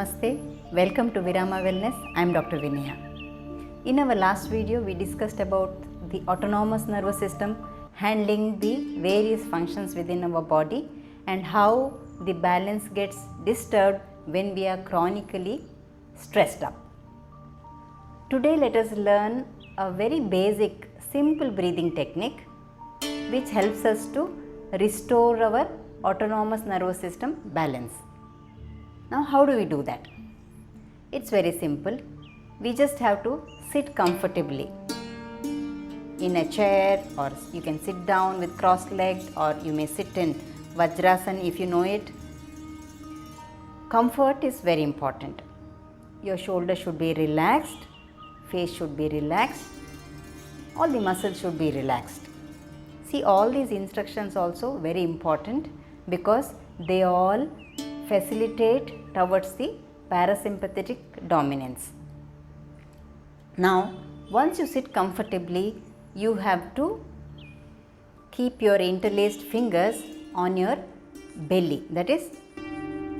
Namaste, welcome to Virama Wellness. I am Dr. Vinaya. In our last video, we discussed about the autonomous nervous system handling the various functions within our body and how the balance gets disturbed when we are chronically stressed up. Today, let us learn a very basic, simple breathing technique which helps us to restore our autonomous nervous system balance. Now, how do we do that? It's very simple. We just have to sit comfortably in a chair, or you can sit down with crossed legs, or you may sit in Vajrasana if you know it. Comfort is very important. Your shoulders should be relaxed, face should be relaxed, all the muscles should be relaxed. See, all these instructions also very important because they all facilitate towards the parasympathetic dominance. Now, once you sit comfortably, you have to keep your interlaced fingers on your belly, that is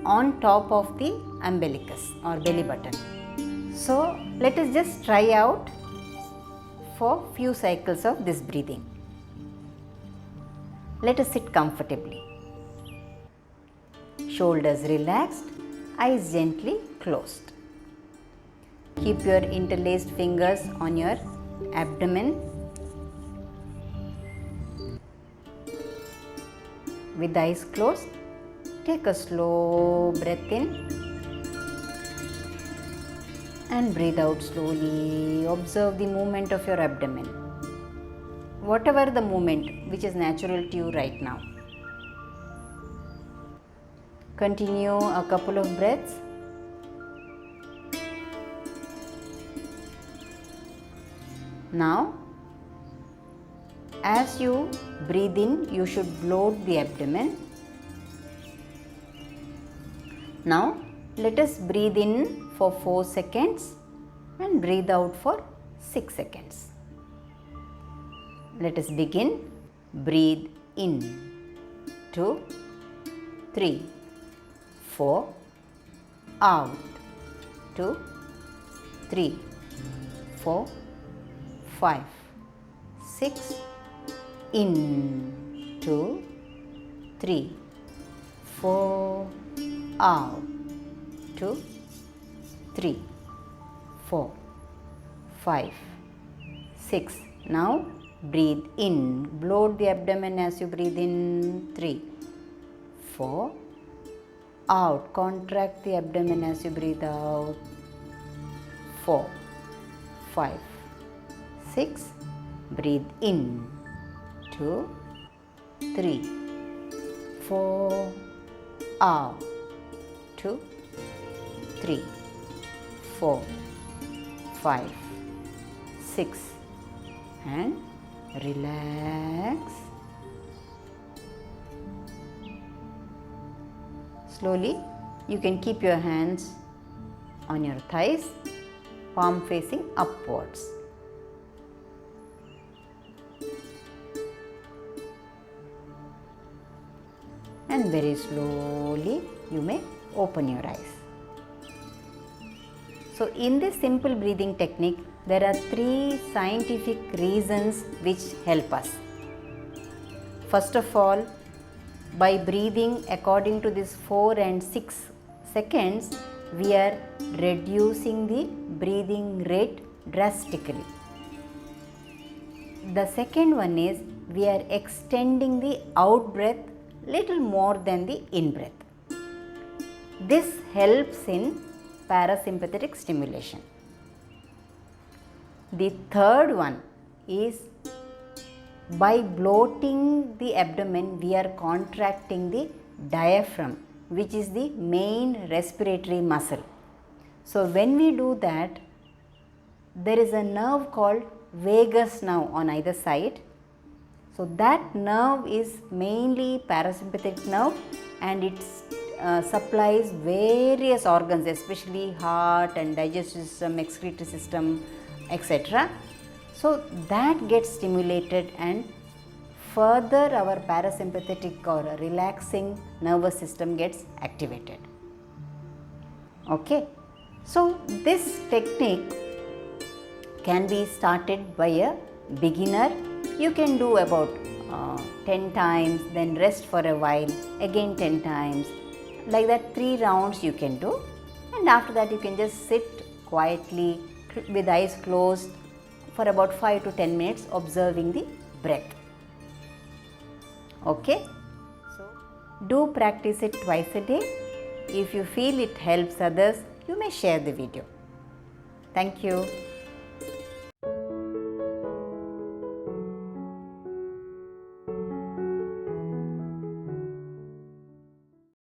on top of the umbilicus or belly button. So, let us just try out for few cycles of this breathing. Let us sit comfortably. Shoulders relaxed, eyes gently closed. Keep your interlaced fingers on your abdomen. With the eyes closed, take a slow breath in and breathe out slowly. Observe the movement of your abdomen. Whatever the movement which is natural to you right now. Continue a couple of breaths. Now, as you breathe in, you should bloat the abdomen. Now, let us breathe in for 4 seconds and breathe out for 6 seconds. Let us begin. Breathe in. 2, 3, 4, out. 2, 3, 4, 5, 6, in. 2, 3, 4, out. 2, 3, 4, 5, 6. Now breathe in. Bloat the abdomen as you breathe in. 3, 4, out. Contract the abdomen as you breathe out. 4, 5, 6. Breathe in. 2, 3, 4, out. 2, 3, 4, 5, 6, and relax. Slowly, you can keep your hands on your thighs, palm facing upwards. And very slowly, you may open your eyes. So, in this simple breathing technique, there are 3 scientific reasons which help us. First of all, by breathing according to this 4 and 6 seconds, we are reducing the breathing rate drastically. The second one is we are extending the out breath little more than the in breath. This helps in parasympathetic stimulation. The third one is by bloating the abdomen, we are contracting the diaphragm, which is the main respiratory muscle. So, when we do that, there is a nerve called vagus nerve on either side. So, that nerve is mainly parasympathetic nerve and it supplies various organs, especially heart and digestive system, excretory system, etc. So, that gets stimulated and further our parasympathetic or relaxing nervous system gets activated. Okay, so this technique can be started by a beginner. You can do about 10 times, then rest for a while, again 10 times, like that 3 rounds you can do, and after that you can just sit quietly with eyes closed for about 5 to 10 minutes observing the breath. Okay, so do practice it twice a day. If you feel it helps others, you may share the video. Thank you.